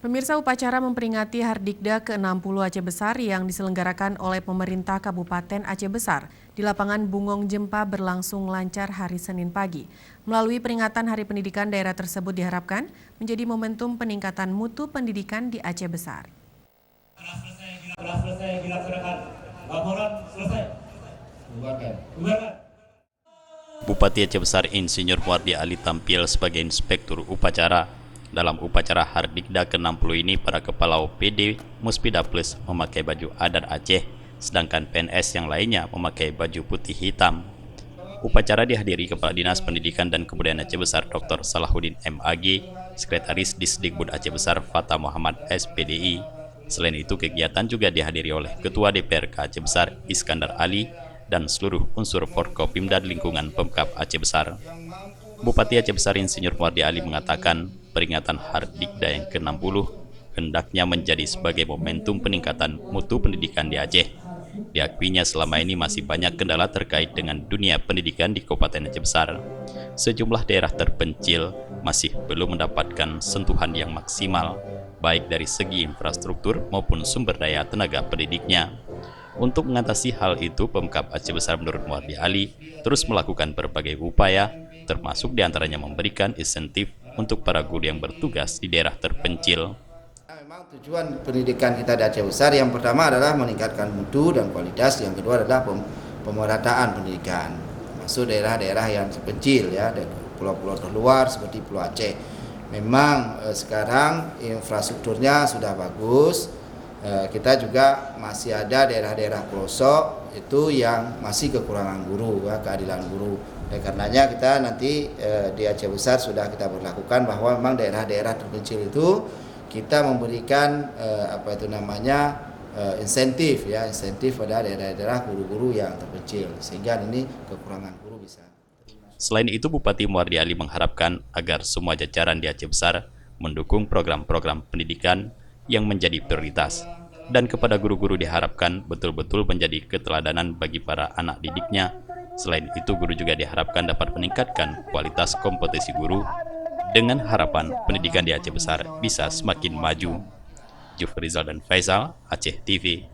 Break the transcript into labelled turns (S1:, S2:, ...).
S1: Pemirsa, upacara memperingati Hardikda ke-60 Aceh Besar yang diselenggarakan oleh pemerintah Kabupaten Aceh Besar di lapangan Bungong Jempa berlangsung lancar hari Senin pagi. Melalui peringatan Hari Pendidikan, daerah tersebut diharapkan menjadi momentum peningkatan mutu pendidikan di Aceh Besar.
S2: Bupati Aceh Besar Insinyur Muardi Ali tampil sebagai inspektur upacara. Dalam upacara Hardikda ke-60 ini, para kepala OPD Muspida Plus memakai baju adat Aceh, sedangkan PNS yang lainnya memakai baju putih hitam. Upacara dihadiri Kepala Dinas Pendidikan dan Kebudayaan Aceh Besar Dr. Salahuddin MAG, Sekretaris Disdikbud Aceh Besar Fatah Muhammad SPDI. Selain itu, kegiatan juga dihadiri oleh Ketua DPRK Aceh Besar Iskandar Ali dan seluruh unsur Forkopimda lingkungan Pemkab Aceh Besar. Bupati Aceh Besar Insinyur Muardi Ali mengatakan peringatan Hardikda yang ke-60 hendaknya menjadi sebagai momentum peningkatan mutu pendidikan di Aceh. Diakuinya selama ini masih banyak kendala terkait dengan dunia pendidikan di Kabupaten Aceh Besar. Sejumlah daerah terpencil masih belum mendapatkan sentuhan yang maksimal, baik dari segi infrastruktur maupun sumber daya tenaga pendidiknya. Untuk mengatasi hal itu, Pemkab Aceh Besar menurut Muardi Ali terus melakukan berbagai upaya, termasuk diantaranya memberikan insentif untuk para guru yang bertugas di daerah terpencil.
S3: Memang tujuan pendidikan kita di Aceh Besar yang pertama adalah meningkatkan mutu dan kualitas, yang kedua adalah pemerataan pendidikan, masuk daerah-daerah yang terpencil ya, dan pulau-pulau terluar seperti Pulau Aceh. Memang sekarang infrastrukturnya sudah bagus. Kita juga masih ada daerah-daerah pelosok itu yang masih kekurangan guru, ya, keadilan guru. Dan karenanya kita nanti di Aceh Besar sudah kita berlakukan bahwa memang daerah-daerah terpencil itu kita memberikan insentif ya, insentif pada daerah-daerah guru-guru yang terpencil, sehingga ini kekurangan guru bisa.
S2: Selain itu, Bupati Muardi Ali mengharapkan agar semua jajaran di Aceh Besar mendukung program-program pendidikan yang menjadi prioritas, dan kepada guru-guru diharapkan betul-betul menjadi keteladanan bagi para anak didiknya. Selain itu, guru juga diharapkan dapat meningkatkan kualitas kompetisi guru dengan harapan pendidikan di Aceh Besar bisa semakin maju. Jufrizal dan Faisal, Aceh TV.